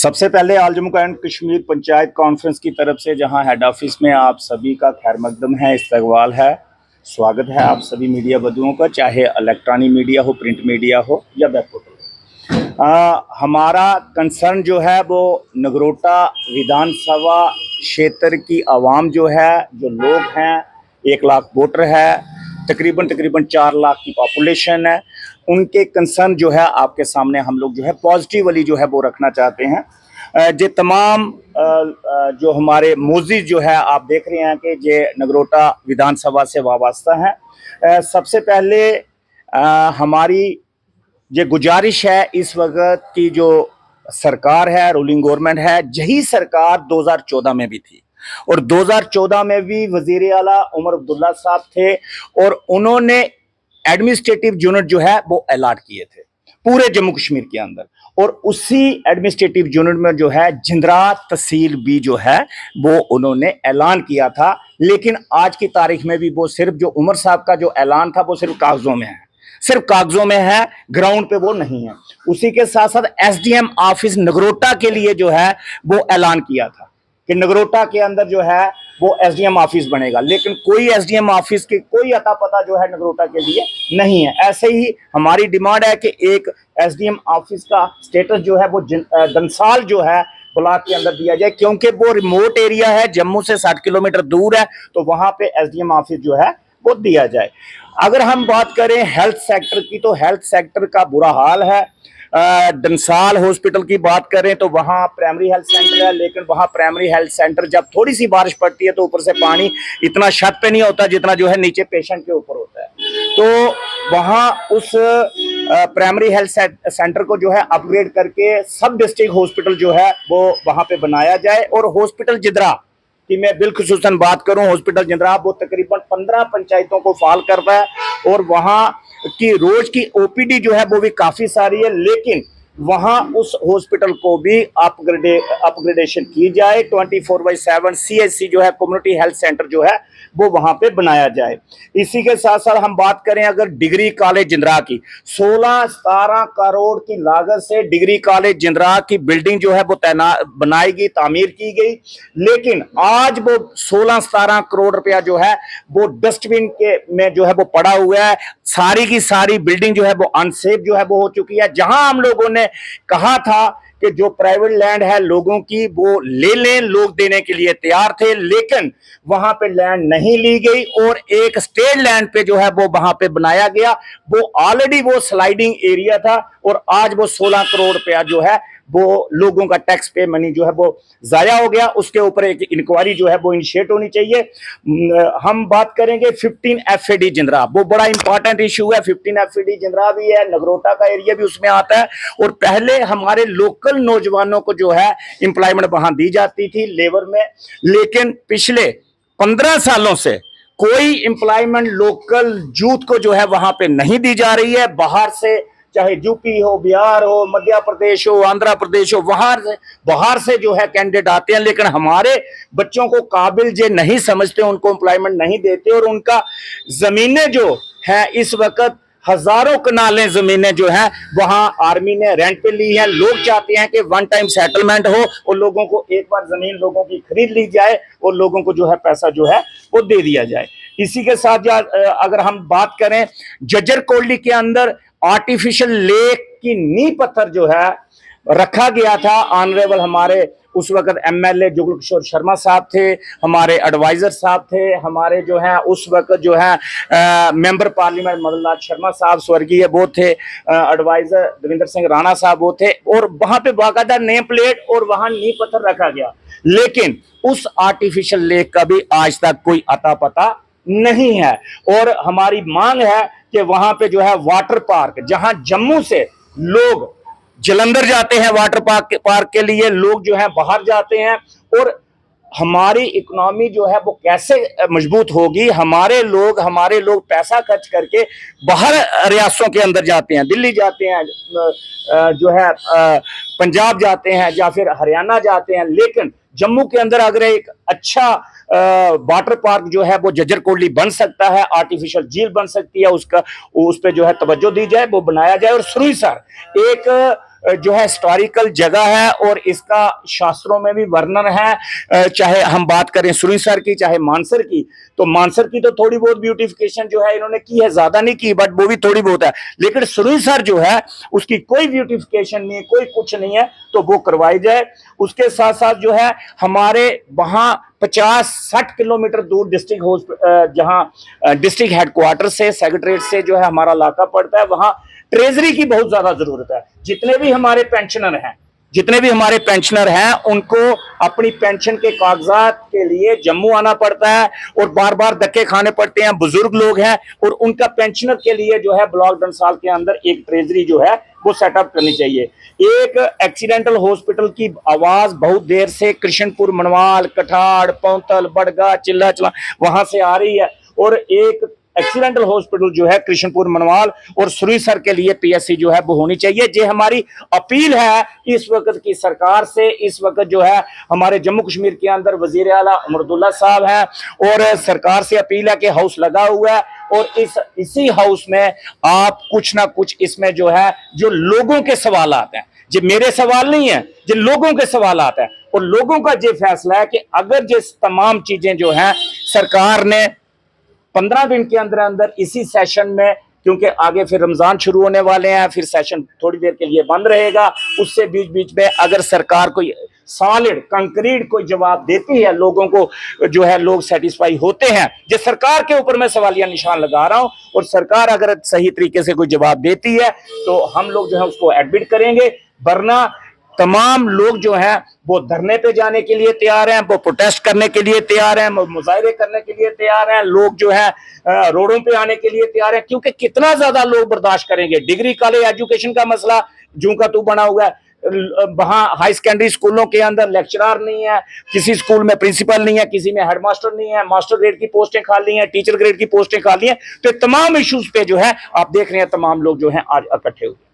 सबसे पहले all Jammu and Kashmir panchayat conference की तरफ से जहां हेड ऑफिस में आप सभी का खैर मकदम है, इस्तकबाल है, स्वागत है आप सभी मीडिया बंधुओं का, चाहे इलेक्ट्रॉनिक मीडिया हो, प्रिंट मीडिया हो या वेब पोर्टल हो। हमारा कंसर्न जो है वो नगरोटा विधानसभा क्षेत्र की आवाम जो है, जो लोग हैं, 1 लाख वोटर है, तकरीबन 4 लाख की पॉपुलेशन है, उनके कंसर्न जो है आपके सामने हम लोग जो है पॉजिटिवली जो है वो रखना चाहते हैं। जे तमाम जो हमारे मोजिज जो है आप देख रहे हैं कि जे नगरोटा विधानसभा से वाबस्ता हैं। सबसे पहले हमारी ये गुजारिश है, इस वक्त की जो सरकार है, रूलिंग गवर्नमेंट है, यही सरकार 2014 में भी थी और 2014 में भी वजीर आला उमर अब्दुल्ला साहब थे और उन्होंने एडमिनिस्ट्रेटिव यूनिट जो है वो अलॉट किए थे पूरे जम्मू कश्मीर के अंदर, और उसी एडमिनिस्ट्रेटिव यूनिट में जो है जिंद्रा तहसील भी जो है वो उन्होंने ऐलान किया था। लेकिन आज की तारीख में भी वो सिर्फ जो उमर साहब का जो ऐलान था वो सिर्फ कागजों में है, सिर्फ कागजों में है, ग्राउंड पे वो नहीं है। उसी के साथ साथ एसडीएम ऑफिस नगरोटा के लिए जो है वो ऐलान किया था कि नगरोटा के अंदर जो है वो एसडीएम ऑफिस बनेगा, लेकिन कोई एसडीएम ऑफिस के कोई अता पता जो है नगरोटा के लिए नहीं है। ऐसे ही हमारी डिमांड है कि एक एसडीएम ऑफिस का स्टेटस जो है वो दंसाल जो है ब्लॉक के अंदर दिया जाए, क्योंकि वो रिमोट एरिया है, जम्मू से 60 किलोमीटर दूर है, तो वहां पे एसडीएम ऑफिस जो है वो दिया जाए। अगर हम बात करें हेल्थ सेक्टर की, तो हेल्थ सेक्टर का बुरा हाल है। डंसाल हॉस्पिटल की बात करें तो वहाँ प्राइमरी हेल्थ सेंटर है, लेकिन वहाँ प्राइमरी हेल्थ सेंटर जब थोड़ी सी बारिश पड़ती है तो ऊपर से पानी इतना छत पे नहीं होता जितना जो है नीचे पेशेंट के ऊपर होता है। तो वहाँ उस प्राइमरी हेल्थ सेंटर को जो है अपग्रेड करके सब डिस्ट्रिक्ट हॉस्पिटल जो है वो वहाँ पे बनाया जाए। और हॉस्पिटल जिद्रा कि मैं बिलखुसूसन बात करूं, हॉस्पिटल जिंद्रा वो तकरीबन 15 पंचायतों को फॉल करता है और वहां की रोज की ओपीडी जो है वो भी काफी सारी है, लेकिन वहां उस हॉस्पिटल को भी अपग्रेडेशन की जाए। 24/7 सीएचसी जो है कम्युनिटी हेल्थ सेंटर जो है वो वहां पे बनाया जाए। इसी के साथ साथ हम बात करें अगर डिग्री कॉलेज जिंद्रा की, 16-17 करोड़ की लागत से डिग्री कॉलेज जिंद्रा की बिल्डिंग जो है वो बनाई गई, तामीर की गई, लेकिन आज वो 16-17 करोड़ रुपया जो है वो डस्टबिन के में जो है वो पड़ा हुआ है। सारी की सारी बिल्डिंग जो है वो अनसेफ जो है वो हो चुकी है। जहां हम लोगों ने कहा था कि जो प्राइवेट लैंड है लोगों की वो ले लें, लोग देने के लिए तैयार थे, लेकिन वहां पे लैंड नहीं ली गई और एक स्टेट लैंड पे जो है वो वहां पे बनाया गया। वो ऑलरेडी वो स्लाइडिंग एरिया था और आज वो 16 करोड़ रुपया जो है वो लोगों का टैक्स पे मनी जो है वो जाया हो गया। उसके ऊपर एक इंक्वायरी जो है वो इनिशिएट होनी चाहिए। हम बात करेंगे 15 FAD जिंद्रा, वो बड़ा इंपॉर्टेंट इशू है। 15 FAD जिंद्रा भी है, नगरोटा का एरिया भी उसमें आता है और पहले हमारे लोकल नौजवानों को जो है एम्प्लॉयमेंट वहां दी जाती थी लेबर में, लेकिन पिछले 15 सालों से कोई एम्प्लॉयमेंट लोकल यूथ को जो है वहां पे नहीं दी जा रही है। बाहर से, चाहे यूपी हो, बिहार हो, मध्य प्रदेश हो, आंध्र प्रदेश हो, बाहर से जो है कैंडिडेट आते हैं, लेकिन हमारे बच्चों को काबिल जे नहीं समझते, उनको एम्प्लॉयमेंट नहीं देते और उनका जमीनें जो है इस वक्त हजारों कनालें जमीनें जो है वहां आर्मी ने रेंट पे ली है। लोग चाहते हैं कि वन टाइम सेटलमेंट हो और लोगों को एक बार जमीन लोगों की खरीद ली जाए और लोगों को जो है पैसा जो है वो दे दिया जाए। इसी के साथ अगर हम बात करें जज्जर कोटली के अंदर आर्टिफिशियल लेक की नींव पत्थर जो है रखा गया था। ऑनरेबल हमारे उस वक्त एमएलए जुगल किशोर शर्मा साहब थे, हमारे एडवाइजर साहब थे, हमारे जो है उस वक्त जो है मेंबर पार्लियामेंट मदनलाल शर्मा साहब स्वर्गीय वो थे, एडवाइजर देवेंद्र सिंह राणा साहब वो थे, और वहां पे बाकायदा नेम प्लेट और वहां नींव पत्थर रखा गया, लेकिन उस आर्टिफिशियल लेक का भी आज तक कोई अता पता नहीं है। और हमारी मांग है कि वहां पे जो है वाटर पार्क, जहां जम्मू से लोग जलंधर जाते हैं वाटर पार्क के लिए, लोग जो है बाहर जाते हैं, और हमारी इकोनॉमी जो है वो कैसे मजबूत होगी। हमारे लोग पैसा खर्च करके बाहर रियासतों के अंदर जाते हैं, दिल्ली जाते हैं, जो है पंजाब जाते हैं या फिर हरियाणा जाते हैं, लेकिन जम्मू के अंदर अगर एक अच्छा वाटर पार्क जो है वो जज्जर कोटली बन सकता है, आर्टिफिशियल झील बन सकती है, उस पर जो है तवज्जो दी जाए, वो बनाया जाए। और सुरईसर एक जो है हिस्टोरिकल जगह है और इसका शास्त्रों में भी वर्णन है। चाहे हम बात करें सुरीसर की, चाहे मानसर की, तो मानसर की तो थोड़ी बहुत ब्यूटिफिकेशन जो है इन्होंने की है, ज्यादा नहीं की, बट वो भी थोड़ी बहुत है। लेकिन सुरीसर जो है उसकी कोई ब्यूटिफिकेशन नहीं है, कोई कुछ नहीं है, तो वो करवाई जाए। उसके साथ साथ जो है हमारे वहां 50-60 किलोमीटर दूर डिस्ट्रिक्ट जहां डिस्ट्रिक्ट हेडक्वार्टर से, सेक्रेटरीट से जो है हमारा इलाका पड़ता है, वहां ट्रेजरी की बहुत ज्यादा जरूरत है। जितने भी हमारे पेंशनर हैं उनको अपनी पेंशन के कागजात के लिए जम्मू आना पड़ता है और बार बार धक्के खाने पड़ते हैं। बुजुर्ग लोग हैं और उनका पेंशनर के लिए जो है ब्लॉक डंसाल के अंदर एक ट्रेजरी जो है वो सेटअप करनी चाहिए। एक एक्सीडेंटल हॉस्पिटल की आवाज बहुत देर से कृष्णपुर, मनवाल, कठाड़, पौंतल, बड़गा, चिल्ला चला वहां से आ रही है और एक एक्सीडेंटल हॉस्पिटल जो है कृष्णपुर, मनवाल और सुरीसर के लिए पीएससी जो है वो होनी चाहिए। ये हमारी अपील है इस वक्त की सरकार से। इस वक्त जो है हमारे जम्मू कश्मीर के अंदर वजीर आला उमर अब्दुल्ला साहब हैं और सरकार से अपील है कि हाउस लगा हुआ है और इसी हाउस में आप कुछ ना कुछ इसमें जो है जो लोगों के सवाल आते हैं, जो मेरे सवाल नहीं है, जो लोगों के सवाल आते हैं, और लोगों का ये फैसला है कि अगर जिस तमाम चीजें जो है सरकार ने 15 दिन के अंदर अंदर इसी सेशन में, क्योंकि आगे फिर रमजान शुरू होने वाले हैं, फिर सेशन थोड़ी देर के लिए बंद रहेगा, उससे बीच बीच में अगर सरकार कोई सॉलिड कंक्रीट कोई जवाब देती है, लोगों को जो है लोग सेटिस्फाई होते हैं, जो सरकार के ऊपर मैं सवालिया निशान लगा रहा हूं, और सरकार अगर सही तरीके से कोई जवाब देती है तो हम लोग जो है उसको एडमिट करेंगे। वरना तमाम लोग जो हैं वो धरने पे जाने के लिए तैयार हैं, वो प्रोटेस्ट करने के लिए तैयार हैं, मुजाहरे करने के लिए तैयार हैं, लोग जो है रोडों पे आने के लिए तैयार हैं, क्योंकि कितना ज्यादा लोग बर्दाश्त करेंगे। डिग्री कॉलेज एजुकेशन का मसला जू का तू बना हुआ है, वहां हाई सेकेंडरी स्कूलों के अंदर लेक्चरर नहीं है, किसी स्कूल में प्रिंसिपल नहीं है, किसी में हेडमास्टर नहीं है, मास्टर ग्रेड की पोस्टें खाली हैं, टीचर ग्रेड की पोस्टें खाली हैं। तो तमाम इश्यूज पे जो है आप देख रहे हैं तमाम लोग जो है आज इकट्ठे हुए।